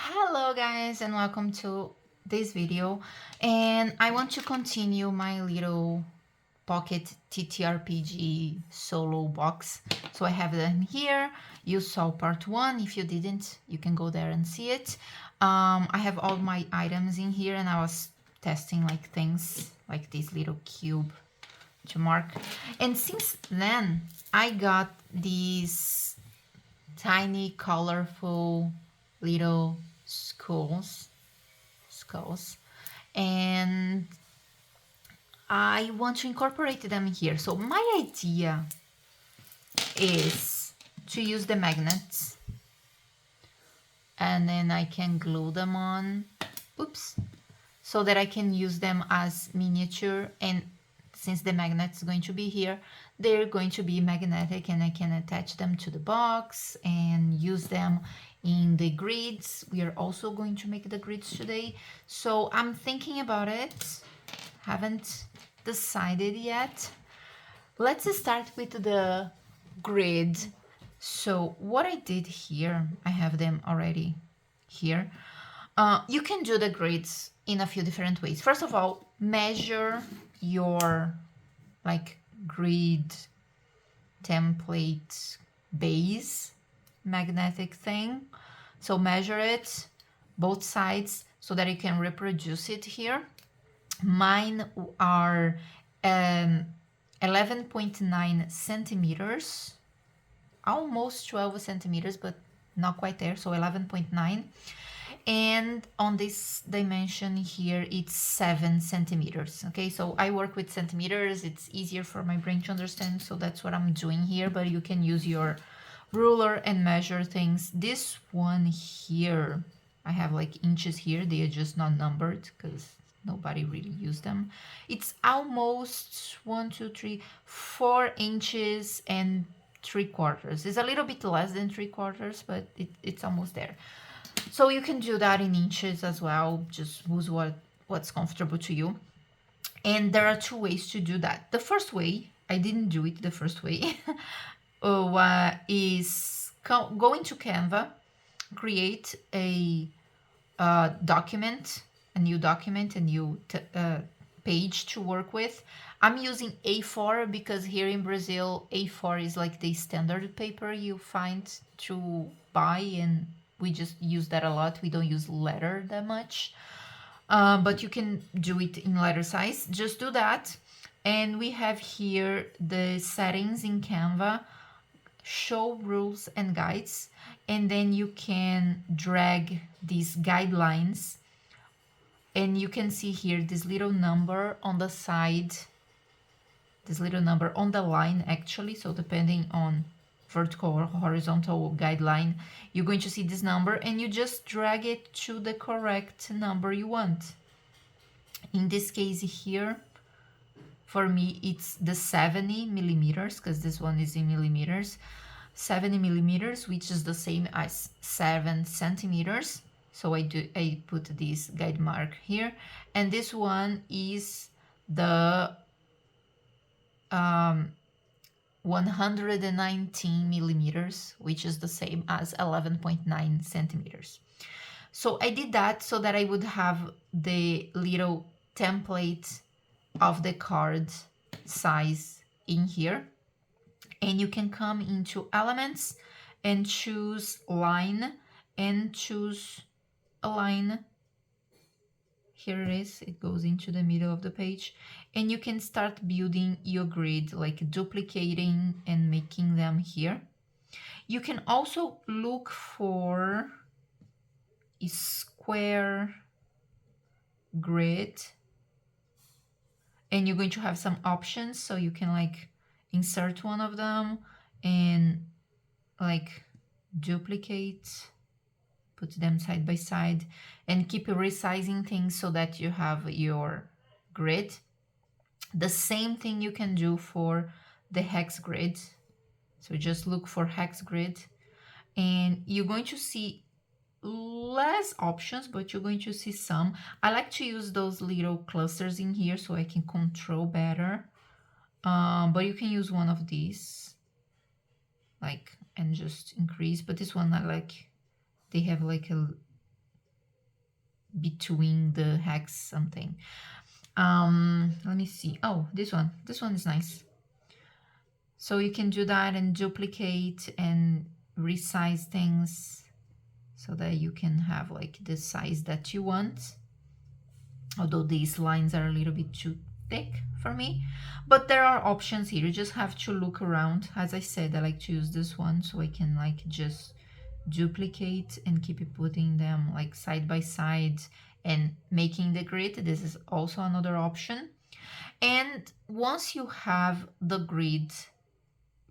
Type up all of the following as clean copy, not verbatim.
Hello guys and welcome to this video, and I want to continue my little pocket TTRPG solo box. So I have them here. You saw part 1. If you didn't, you can go there and see it. I have all my items in here, and I was testing like things like this little cube to mark. And since then I got these tiny colorful little skulls, and I want to incorporate them here. So my idea is to use the magnets, and then I can glue them on, oops, so that I can use them as miniature. And since the magnet's going to be here, they're going to be magnetic, and I can attach them to the box and use them in the grids. We are also going to make the grids today, so I'm thinking about it. Haven't decided yet. Let's start with the grid. So what I did here, I have them already here. You can do the grids in a few different ways. First of all, measure your grid template base magnetic thing. So measure it both sides so that you can reproduce it here. Mine are 11.9 centimeters, almost 12 centimeters, but not quite there, so 11.9. And on this dimension here, it's 7 centimeters. Okay, so I work with centimeters. It's easier for my brain to understand, so that's what I'm doing here. But you can use your ruler and measure things. This one here, I have like inches here. They are just not numbered because nobody really used them. It's almost 4 inches and 3/4. It's a little bit less than 3/4, but it's almost there. So you can do that in inches as well. Just use what's comfortable to you. And there are 2 ways to do that. The first way, I didn't do it the first way, is go into Canva, create a document, a new page to work with. I'm using A4 because here in Brazil, A4 is like the standard paper you find to buy, and we just use that a lot. We don't use letter that much, but you can do it in letter size. Just do that. And we have here the settings in Canva, show rules and guides, and then you can drag these guidelines, and you can see here this little number on the side, this little number on the line actually. So depending on vertical or horizontal guideline, you're going to see this number, and you just drag it to the correct number you want. In this case here, for me, it's the 70 millimeters, because this one is in millimeters. 70 millimeters, which is the same as 7 centimeters. So I put this guide mark here, and this one is the 119 millimeters, which is the same as 11.9 centimeters. So I did that so that I would have the little template of the card size in here. And you can come into elements and choose line, and choose a line. Here it is. It goes into the middle of the page, and you can start building your grid, like duplicating and making them here. You can also look for a square grid, and you're going to have some options, so you can like insert one of them and like duplicate, put them side by side, and keep resizing things so that you have your grid. The same thing you can do for the hex grid. So just look for hex grid, and you're going to see less options, but you're going to see some. I like to use those little clusters in here so I can control better. But you can use one of these, like, and just increase. But this one, I like, they have like a between the hex something. Let me see. Oh, this one is nice. So you can do that and duplicate and resize things so that you can have like the size that you want. Although these lines are a little bit too thick for me, but there are options here. You just have to look around. As I said, I like to use this one so I can like just duplicate and keep putting them like side by side and making the grid. This is also another option. And once you have the grid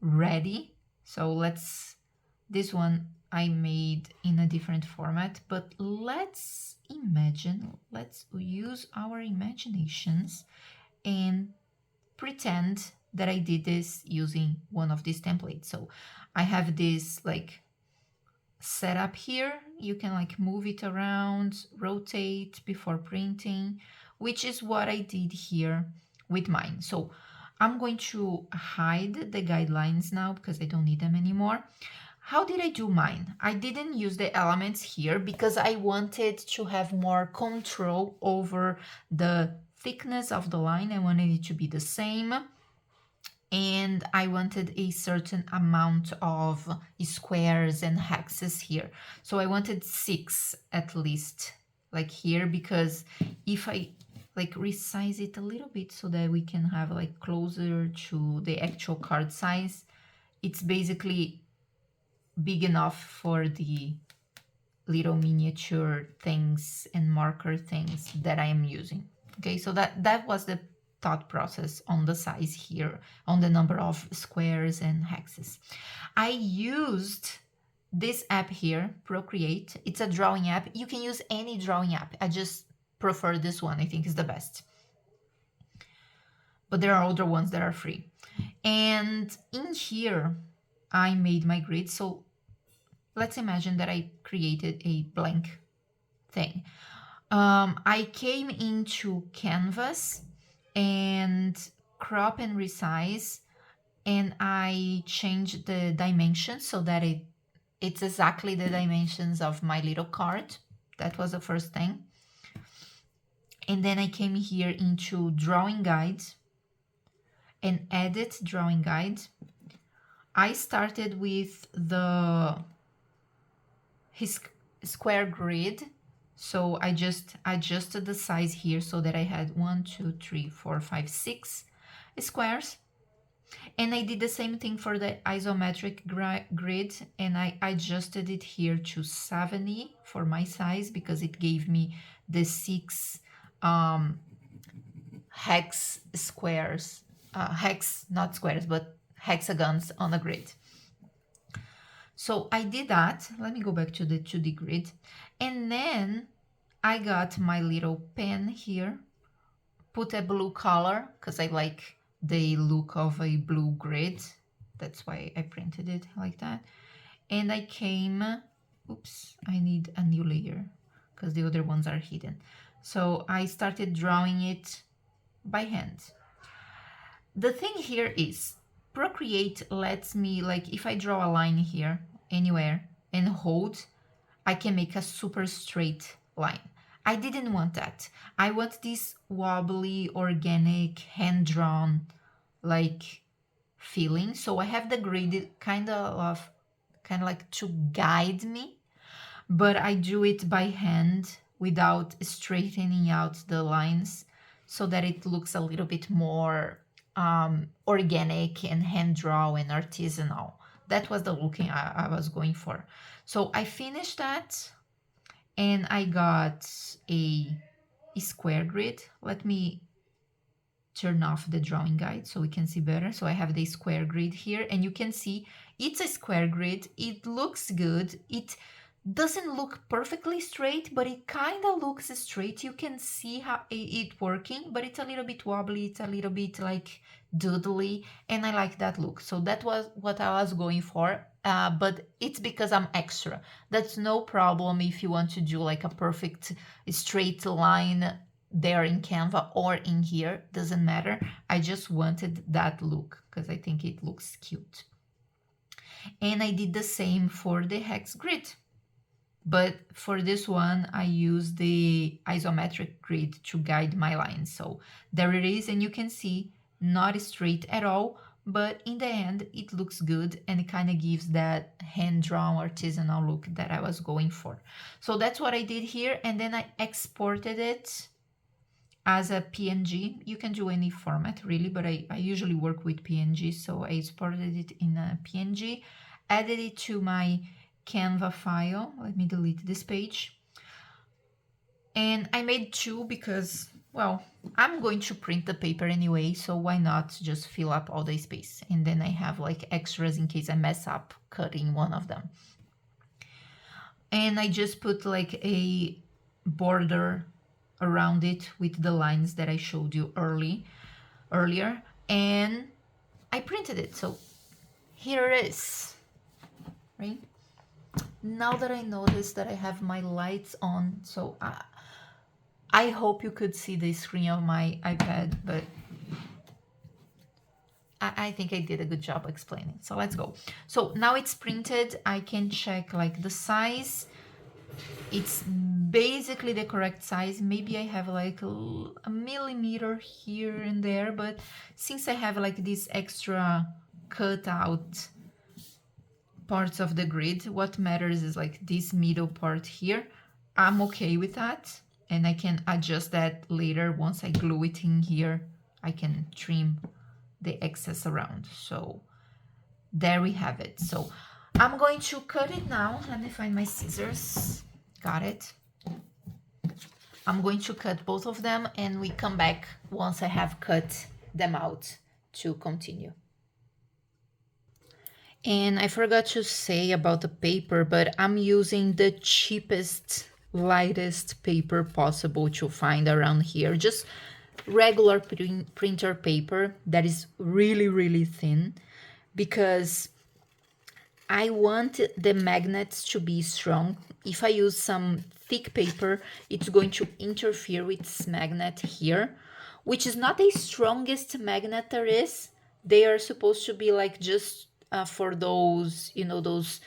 ready, so this one I made in a different format, but let's use our imaginations and pretend that I did this using one of these templates. So I have this like setup here. You can like move it around, rotate before printing, which is what I did here with mine. So I'm going to hide the guidelines now because I don't need them anymore. How did I do mine? I didn't use the elements here because I wanted to have more control over the thickness of the line. I wanted it to be the same. And I wanted a certain amount of squares and hexes here. So I wanted 6 at least, like here, because if I like resize it a little bit so that we can have like closer to the actual card size, it's basically big enough for the little miniature things and marker things that I am using. Okay, so that was the thought process on the size here, on the number of squares and hexes. I used this app here, Procreate. It's a drawing app. You can use any drawing app. I just prefer this one. I think is the best. But there are other ones that are free. And in here, I made my grid. So let's imagine that I created a blank thing. I came into Canvas and crop and resize, and I changed the dimensions so that it's exactly the dimensions of my little card. That was the first thing. And then I came here into drawing guide and edit drawing guide. I started with his square grid. So I just adjusted the size here so that I had 1, 2, 3, 4, 5, 6 squares. And I did the same thing for the isometric grid, and I adjusted it here to 70 for my size because it gave me the 6 hex squares, hex, not squares, but hexagons on a grid. So I did that. Let me go back to the 2D grid. And then I got my little pen here, put a blue color because I like the look of a blue grid. That's why I printed it like that. And I came, oops, I need a new layer because the other ones are hidden. So I started drawing it by hand. The thing here is Procreate lets me, like, if I draw a line here anywhere and hold, I can make a super straight line. I didn't want that. I want this wobbly, organic, hand-drawn like feeling. So I have the grid kind of like to guide me, but I do it by hand without straightening out the lines so that it looks a little bit more organic and hand drawn and artisanal. That was the look I was going for. So I finished that and I got a square grid. Let me turn off the drawing guide so we can see better. So I have the square grid here and you can see it's a square grid. It looks good. It doesn't look perfectly straight, but it kind of looks straight. You can see how it working, but it's a little bit wobbly. It's a little bit like doodly, and I like that look. So that was what I was going for, but it's because I'm extra. That's no problem if you want to do like a perfect straight line there in Canva or in here, doesn't matter. I just wanted that look because I think it looks cute. And I did the same for the hex grid. But for this one, I use the isometric grid to guide my lines. So there it is, and you can see not straight at all, but in the end, it looks good and it kind of gives that hand-drawn artisanal look that I was going for. So that's what I did here, and then I exported it as a PNG. You can do any format really, but I usually work with PNG, so I exported it in a PNG, added it to my Canva file. Let me delete this page. And I made two because, well, I'm going to print the paper anyway, so why not just fill up all the space? And then I have like extras in case I mess up cutting one of them. And I just put like a border around it with the lines that I showed you earlier, and I printed it. So here it is, right? Now that I noticed that I have my lights on, so I hope you could see the screen of my iPad, but I think I did a good job explaining. So let's go. So now it's printed. I can check like the size. It's basically the correct size. Maybe I have like a millimeter here and there, but since I have like this extra cut out parts of the grid, what matters is like this middle part here. I'm okay with that, and I can adjust that later. Once I glue it in here, I can trim the excess around. So there we have it. So I'm going to cut it now. Let me find my scissors. Got it. I'm going to cut both of them, and we come back once I have cut them out to continue. And I forgot to say about the paper, but I'm using the cheapest, lightest paper possible to find around here. Just regular printer paper that is really, really thin, because I want the magnets to be strong. If I use some thick paper, it's going to interfere with this magnet here, which is not the strongest magnet there is. They are supposed to be like just for those, you know, those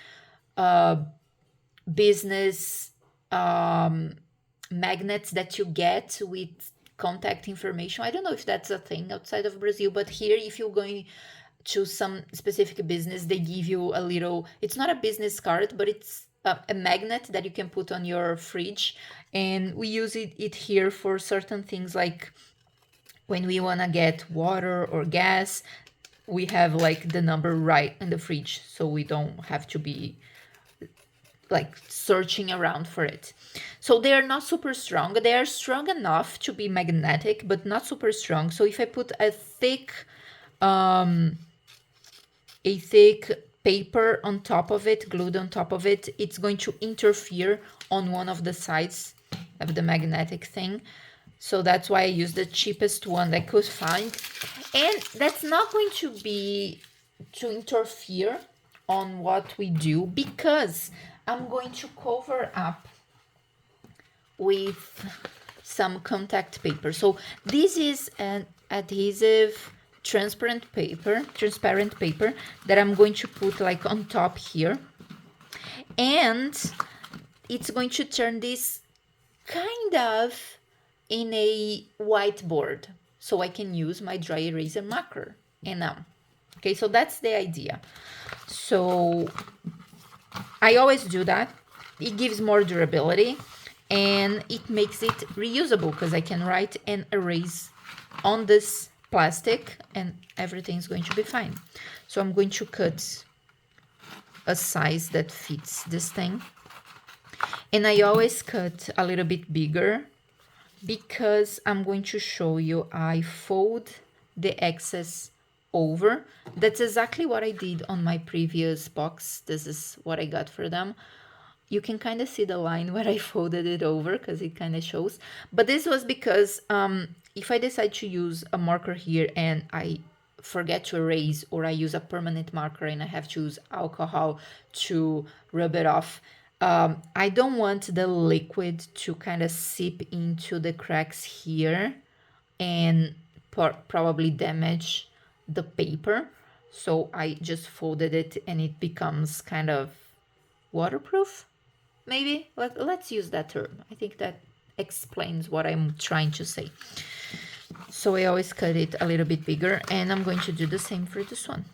business magnets that you get with contact information. I don't know if that's a thing outside of Brazil, but here, if you're going to some specific business, they give you a little, it's not a business card, but it's a magnet that you can put on your fridge. And we use it here for certain things, like when we want to get water or gas, we have like the number right in the fridge, so we don't have to be like searching around for it. So they are not super strong. They are strong enough to be magnetic, but not super strong. So if I put a thick paper on top of it, glued on top of it, it's going to interfere on one of the sides of the magnetic thing. So that's why I used the cheapest one I could find. And that's not going to interfere on what we do, because I'm going to cover up with some contact paper. So this is an adhesive transparent paper that I'm going to put like on top here, and it's going to turn this kind of in a whiteboard, so I can use my dry eraser marker. And okay, so that's the idea. So I always do that. It gives more durability, and it makes it reusable, because I can write and erase on this plastic and everything's going to be fine. So I'm going to cut a size that fits this thing. And I always cut a little bit bigger, because I'm going to show you I fold the excess over. That's exactly what I did on my previous box. This is what I got for them. You can kind of see the line where I folded it over, because it kind of shows. But this was because if I decide to use a marker here and I forget to erase, or I use a permanent marker and I have to use alcohol to rub it off, I don't want the liquid to kind of seep into the cracks here and probably damage the paper. So I just folded it, and it becomes kind of waterproof. maybe. Let's use that term. I think that explains what I'm trying to say. So I always cut it a little bit bigger, and I'm going to do the same for this one.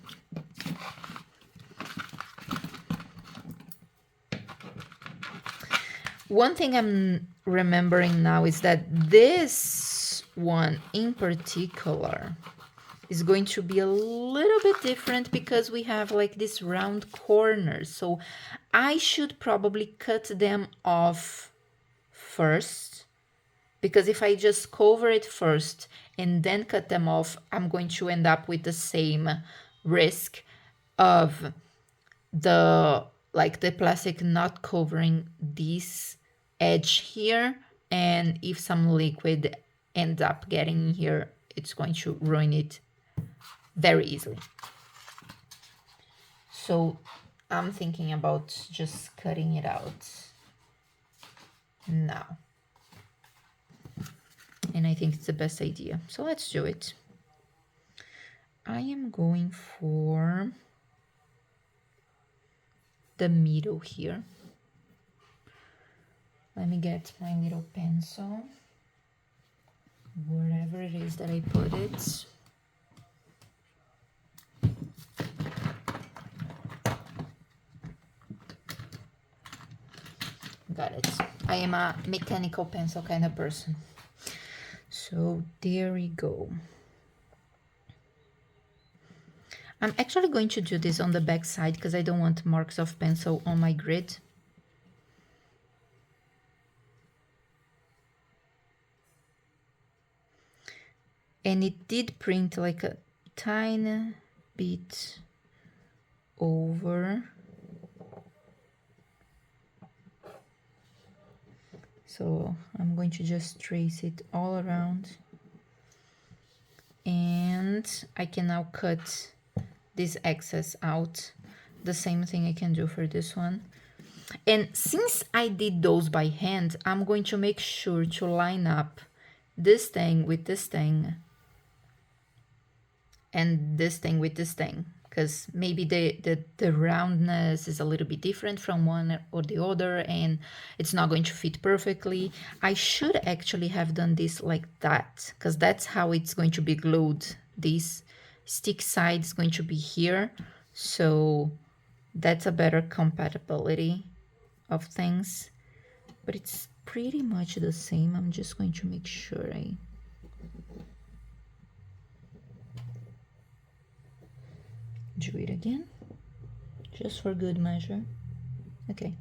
One thing I'm remembering now is that this one in particular is going to be a little bit different because we have like these round corners. So I should probably cut them off first, because if I just cover it first and then cut them off, I'm going to end up with the same risk of the plastic not covering this edge here, and if some liquid ends up getting here, it's going to ruin it very easily. So I'm thinking about just cutting it out now, and I think it's the best idea. So let's do it. I am going for the middle here. Let me get my little pencil, wherever it is that I put it. Got it. I am a mechanical pencil kind of person. So there we go. I'm actually going to do this on the back side because I don't want marks of pencil on my grid. And it did print like a tiny bit over. So I'm going to just trace it all around. And I can now cut this excess out. The same thing I can do for this one. And since I did those by hand, I'm going to make sure to line up this thing with this thing and this thing with this thing, because maybe the roundness is a little bit different from one or the other and it's not going to fit perfectly. I should actually have done this like that, because that's how it's going to be glued. This stick side is going to be here, so that's a better compatibility of things, but it's pretty much the same. I'm just going to make sure I do it again, just for good measure. Okay,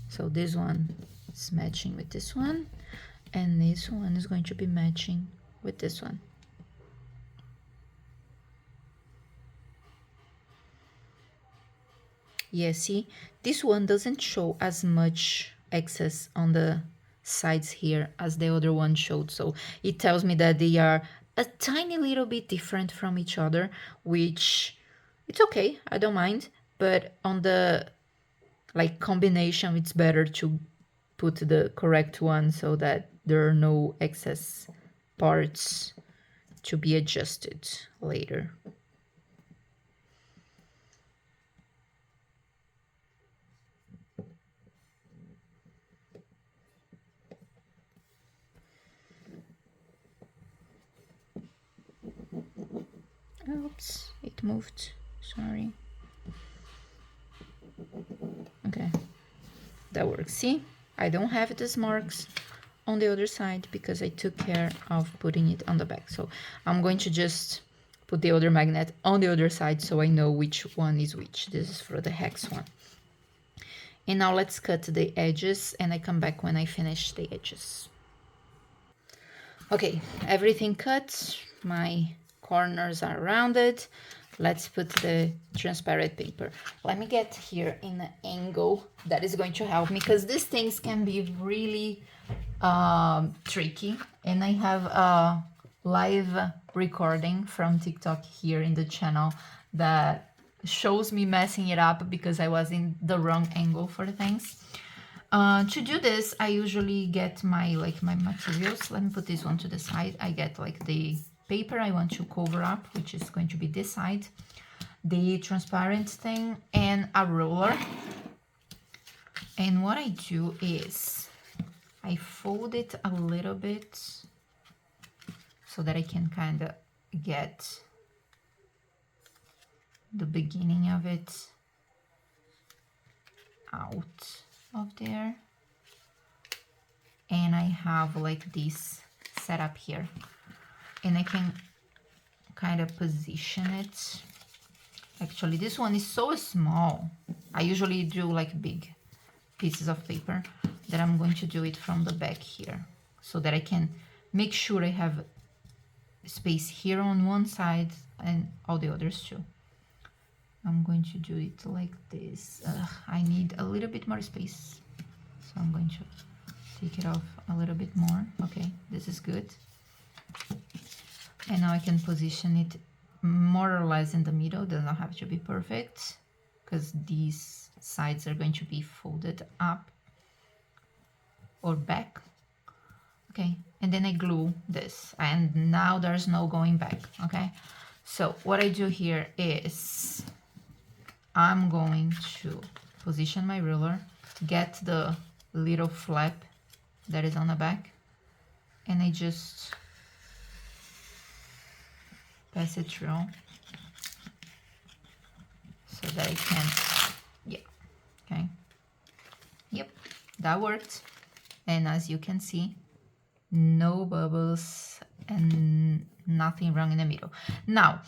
so this one is matching with this one, and this one is going to be matching with this one. Yeah, see, this one doesn't show as much excess on the sides here as the other one showed, so it tells me that they are a tiny little bit different from each other, which it's okay, I don't mind, but on the like combination, it's better to put the correct one so that there are no excess parts to be adjusted later. Oops, it moved, sorry. Okay, that works. See, I don't have these marks on the other side because I took care of putting it on the back. So I'm going to just put the other magnet on the other side so I know which one is which. This is for the hex one. And now let's cut the edges, and I come back when I finish the edges. Okay, everything cut, my corners are rounded. Let's put the transparent paper. Let me get here in an angle that is going to help me, because these things can be really tricky. And I have a live recording from TikTok here in the channel that shows me messing it up because I was in the wrong angle for things. To do this, I usually get my materials. Let me put this one to the side. I get like the paper I want to cover up, which is going to be this side, the transparent thing, and a ruler. And what I do is I fold it a little bit so that I can kind of get the beginning of it out of there. And I have like this set up here, and I can kind of position it. Actually, this one is so small. I usually do like big pieces of paper, that I'm going to do it from the back here so that I can make sure I have space here on one side and all the others too. I'm going to do it like this. I need a little bit more space, so I'm going to take it off a little bit more. Okay, this is good. And now I can position it more or less in the middle. Does not have to be perfect because these sides are going to be folded up or back. Okay, and then I glue this, and now there's no going back. Okay, so what I do here is I'm going to position my ruler, get the little flap that is on the back, and I just pass it through so that I can, yeah, okay, yep, that worked. And as you can see, no bubbles and nothing wrong in the middle. Now,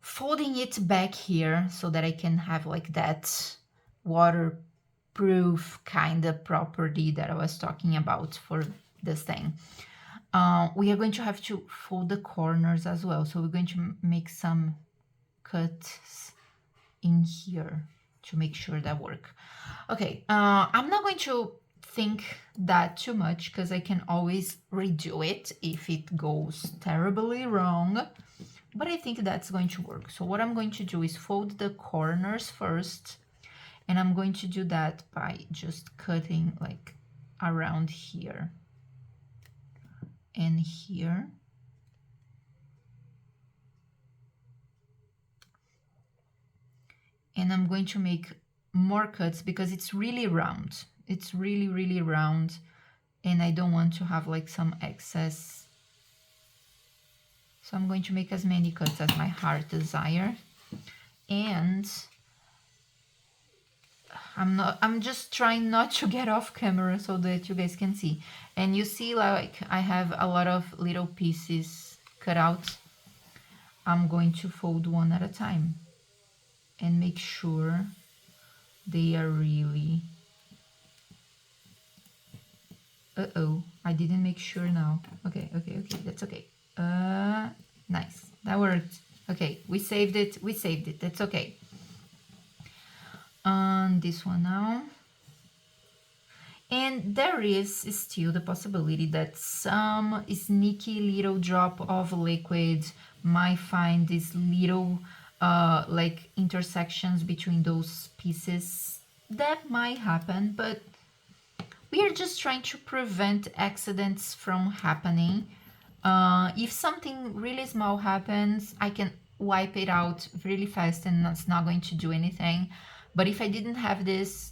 folding it back here so that I can have like that waterproof kind of property that I was talking about for this thing. We are going to have to fold the corners as well. So we're going to make some cuts in here to make sure that work. Okay, I'm not going to think that too much because I can always redo it if it goes terribly wrong, but I think that's going to work. So what I'm going to do is fold the corners first, and I'm going to do that by just cutting like around here and here. And I'm going to make more cuts because it's really round. It's really, really round, and I don't want to have like some excess. So I'm going to make as many cuts as my heart desire. And I'm just trying not to get off camera so that you guys can see. And you see, like, I have a lot of little pieces cut out. I'm going to fold one at a time and make sure they are really... Uh-oh, I didn't make sure now. Okay, that's okay. Nice, that worked. Okay, we saved it, that's okay. On this one now. And there is still the possibility that some sneaky little drop of liquid might find these little like intersections between those pieces. That might happen, but we are just trying to prevent accidents from happening. If something really small happens, I can wipe it out really fast and it's not going to do anything. But if I didn't have this,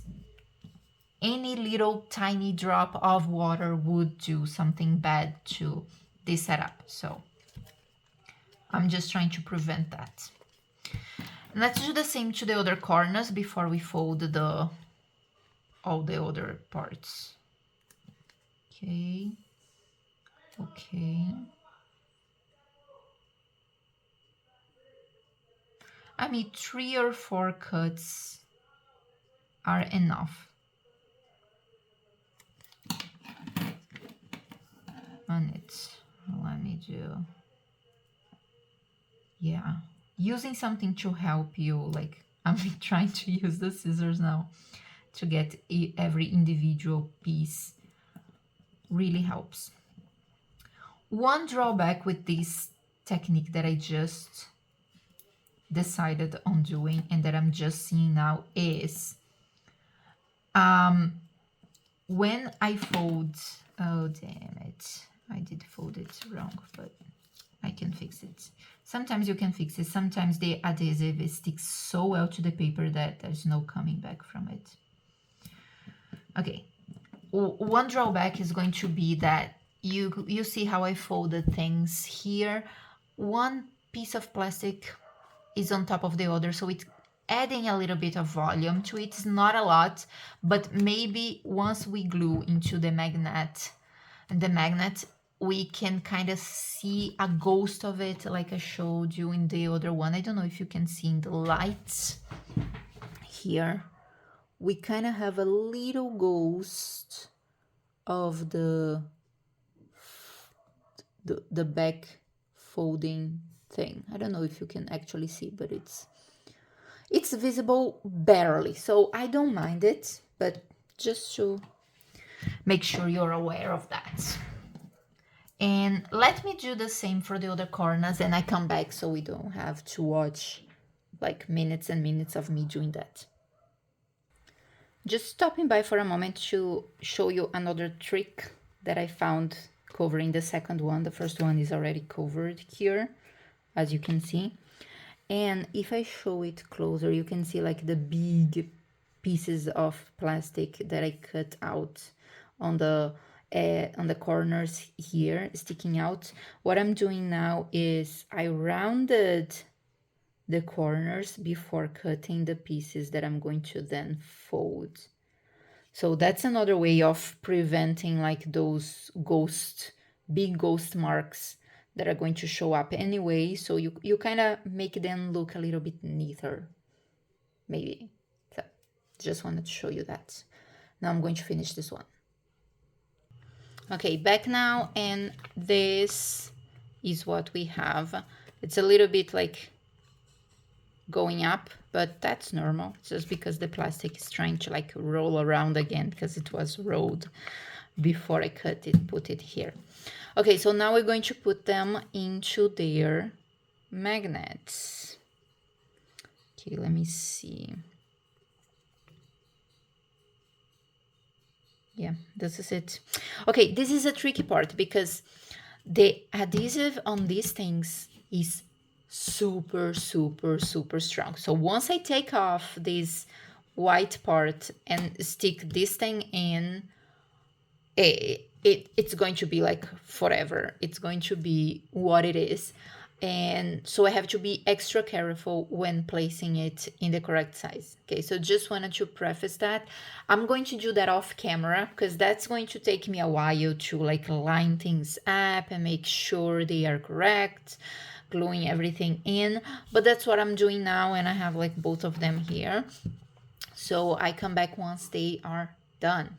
any little tiny drop of water would do something bad to this setup. So I'm just trying to prevent that. Let's do the same to the other corners before we fold all the other parts. Okay. I mean, 3 or 4 cuts are enough. On it, let me do, yeah, using something to help you, like I'm trying to use the scissors now to get every individual piece, really helps. One drawback with this technique that I just decided on doing and that I'm just seeing now is when I fold, oh damn it, I did fold it wrong, but I can fix it. Sometimes you can fix it, sometimes the adhesive sticks so well to the paper that there's no coming back from it. Okay, one drawback is going to be that you see how I folded things here. One piece of plastic is on top of the other, so it's adding a little bit of volume to it. It's not a lot, but maybe once we glue into the magnet, we can kind of see a ghost of it, like I showed you in the other one. I don't know if you can see in the lights here. We kind of have a little ghost of the back folding thing. I don't know if you can actually see, but it's visible barely, so I don't mind it, but just to make sure you're aware of that. And let me do the same for the other corners, and I come back so we don't have to watch like minutes and minutes of me doing that. Just stopping by for a moment to show you another trick that I found covering the second one. The first one is already covered here, as you can see. And if I show it closer, you can see like the big pieces of plastic that I cut out on the corners here, sticking out. What I'm doing now is I rounded the corners before cutting the pieces that I'm going to then fold. So that's another way of preventing like those big ghost marks that are going to show up anyway. So you kind of make them look a little bit neater, maybe. So just wanted to show you that. Now I'm going to finish this one. Okay, back now, and this is what we have. It's a little bit like going up, but that's normal, just because the plastic is trying to like roll around again because it was rolled before I put it here. Okay, so now we're going to put them into their magnets. Okay, let me see. Yeah, this is it. Okay, this is a tricky part because the adhesive on these things is super, super, super strong. So once I take off this white part and stick this thing in, it's going to be like forever. It's going to be what it is. And so I have to be extra careful when placing it in the correct size. Okay, so just wanted to preface that. I'm going to do that off camera because that's going to take me a while to like line things up and make sure they are correct, gluing everything in. But that's what I'm doing now, and I have like both of them here. So I come back once they are done.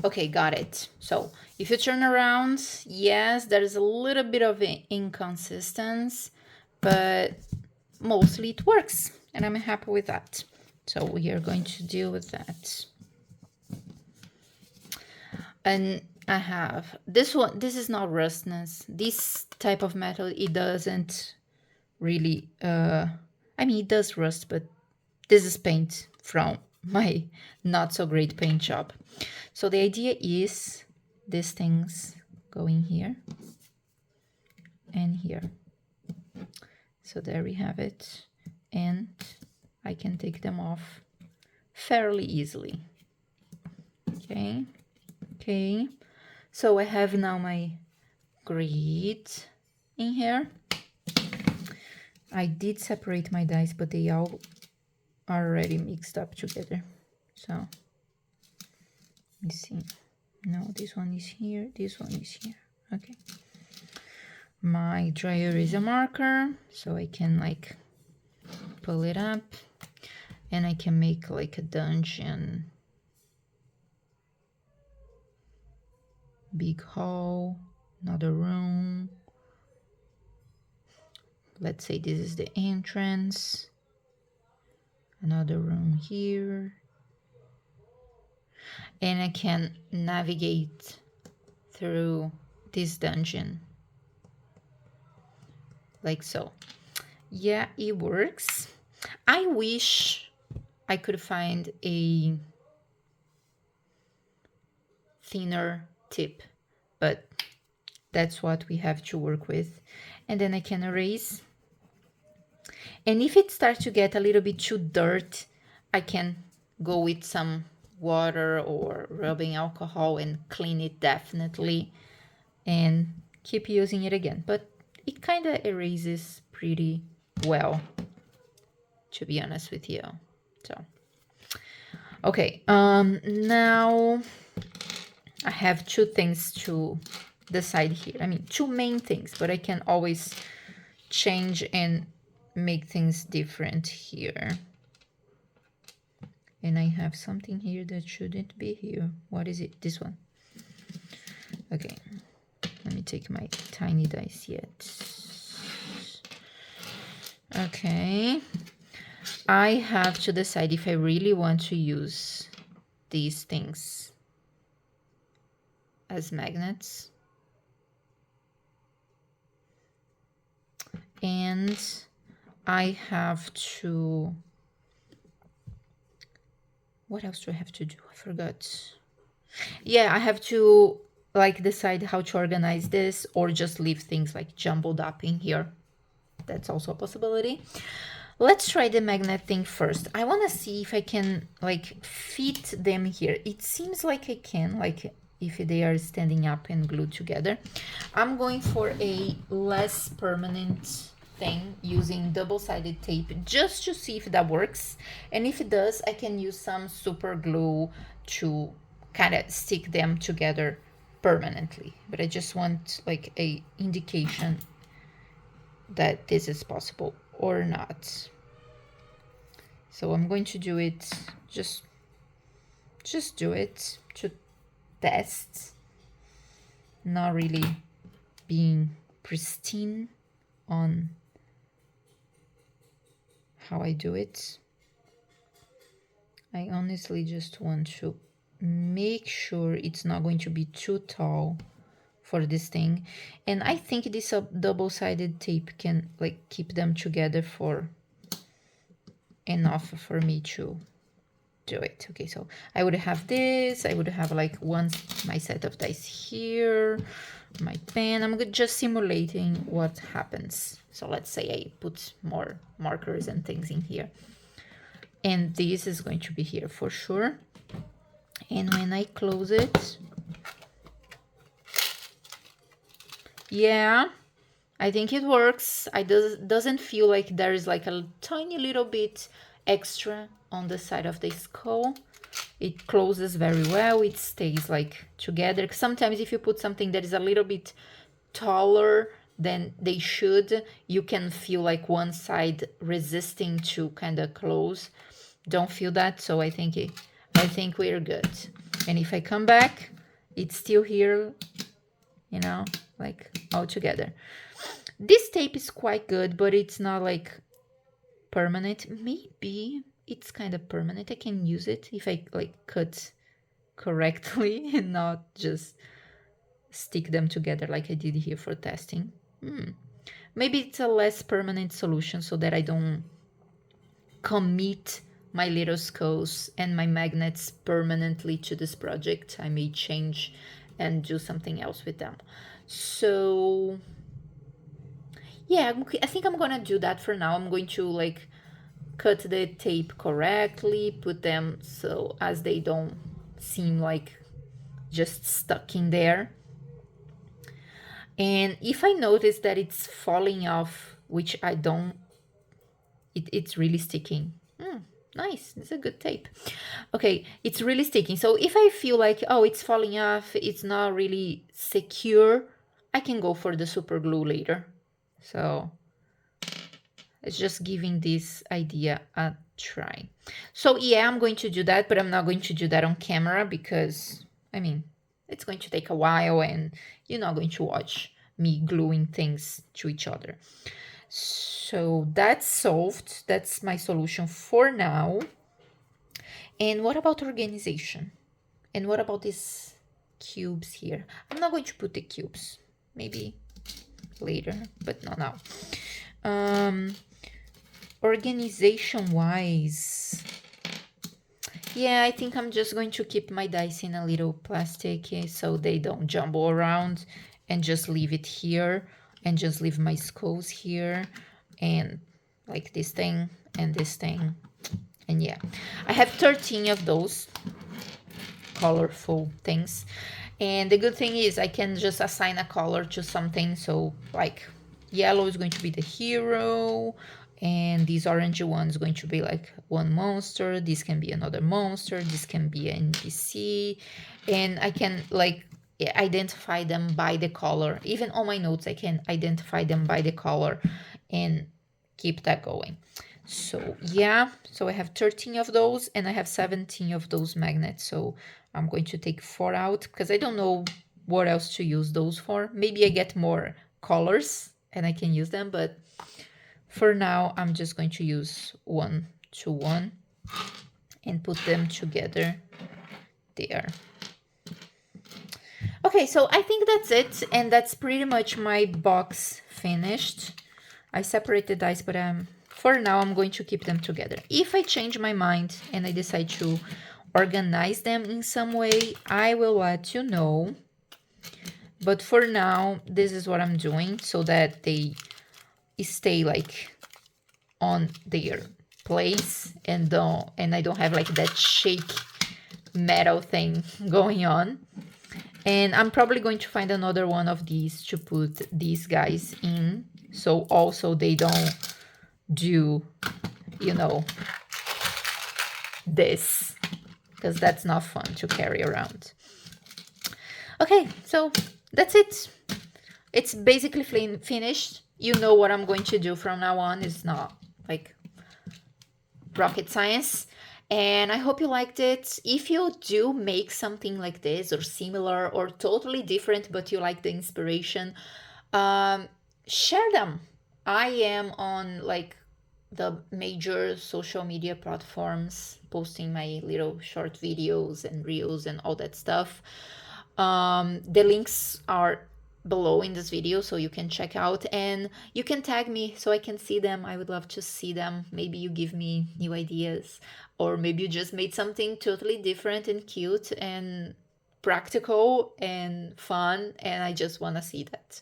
Okay, got it. So if you turn around, yes, there is a little bit of inconsistency, but mostly it works, and I'm happy with that. So we are going to deal with that. And I have this one. This is not rustness. This type of metal, it doesn't really, I mean, it does rust, but this is paint from my not so great paint job. So the idea is these things going here and here. So there we have it. And I can take them off fairly easily. Okay. Okay. So I have now my grid in here. I did separate my dies, but they all are already mixed up together. So let me see. No, this one is here. This one is here. Okay. My dry eraser marker, so I can like pull it up, and I can make like a dungeon, big hall, another room. Let's say this is the entrance, another room here, and I can navigate through this dungeon like so. Yeah, it works. I wish I could find a thinner tip, but that's what we have to work with. And then I can erase. And if it starts to get a little bit too dirt, I can go with some water or rubbing alcohol and clean it definitely, and keep using it again. But it kind of erases pretty well, to be honest with you. So, okay, now I have two things to decide here. I mean, two main things, but I can always change and make things different here. And I have something here that shouldn't be here. What is it? This one. Okay, let me take my tiny dice yet. Okay, I have to decide if I really want to use these things as magnets. And I have to... What else do I have to do? I forgot. Yeah, I have to like decide how to organize this, or just leave things like jumbled up in here. That's also a possibility. Let's try the magnet thing first. I want to see if I can like fit them here. It seems like I can, like if they are standing up and glued together. I'm going for a less permanent thing using double-sided tape just to see if that works. And if it does, I can use some super glue to kind of stick them together permanently. But I just want like a indication that this is possible or not. So I'm going to do it, just do it to test, not really being pristine on how I do it. I honestly just want to make sure it's not going to be too tall for this thing. And I think this double-sided tape can like keep them together for enough for me to do it. Okay, so I would have this, I would have like my set of dice here, my pen. I'm just simulating what happens. So let's say I put more markers and things in here, and this is going to be here for sure. And when I close it, yeah, I think it works. Doesn't feel like there is like a tiny little bit extra on the side of the skull. It closes very well. It stays like together. Sometimes if you put something that is a little bit taller than they should, you can feel like one side resisting to kind of close. Don't feel that. So I think we're good. And if I come back, it's still here, you know, like all together. This tape is quite good, but it's not like permanent. Maybe it's kind of permanent. I can use it if I like cut correctly and not just stick them together like I did here for testing. Maybe it's a less permanent solution so that I don't commit my little skulls and my magnets permanently to this project. I may change and do something else with them. So yeah, I think I'm gonna do that for now. I'm going to like cut the tape correctly, put them so as they don't seem like just stuck in there. And if I notice that it's falling off, which I don't, it's really sticking. Nice, it's a good tape. Okay, it's really sticking. So if I feel like, oh, it's falling off, it's not really secure, I can go for the super glue later. So it's just giving this idea a try. So yeah, I'm going to do that, but I'm not going to do that on camera because, I mean, it's going to take a while and you're not going to watch me gluing things to each other. So that's solved. That's my solution for now. And what about organization? And what about these cubes here? I'm not going to put the cubes. Maybe later, but not now. Organization wise, yeah, I think I'm just going to keep my dice in a little plastic so they don't jumble around, and just leave it here, and just leave my skulls here, and like this thing and this thing. And yeah, I have 13 of those colorful things. And the good thing is I can just assign a color to something. So like yellow is going to be the hero, and this orange one is going to be like one monster. This can be another monster. This can be an NPC. And I can like identify them by the color. Even on my notes, I can identify them by the color and keep that going. So yeah, so I have 13 of those and I have 17 of those magnets. So I'm going to take 4 out because I don't know what else to use those for. Maybe I get more colors and I can use them, but for now I'm just going to use 1 to 1 and put them together there. Okay, so I think that's it, and that's pretty much my box finished. I separated dice, but for now I'm going to keep them together. If I change my mind and I decide to organize them in some way, I will let you know. But for now, this is what I'm doing so that they stay like on their place and I don't have like that shake metal thing going on. And I'm probably going to find another one of these to put these guys in. So also they don't do, you know, this. Because that's not fun to carry around. Okay, so that's it. It's basically finished. You know what I'm going to do from now on. It's not like rocket science. And I hope you liked it. If you do make something like this or similar or totally different, but you like the inspiration, share them. I am on like the major social media platforms, posting my little short videos and reels and all that stuff. The links are below in this video so you can check out, and you can tag me so I can see them. I would love to see them. Maybe you give me new ideas, or maybe you just made something totally different and cute and practical and fun, and I just want to see that.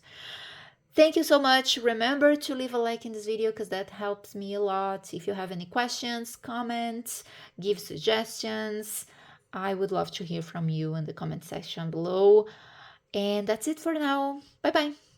Thank you so much. Remember to leave a like in this video because that helps me a lot. If you have any questions, comments, give suggestions, I would love to hear from you in the comment section below. And that's it for now. Bye bye.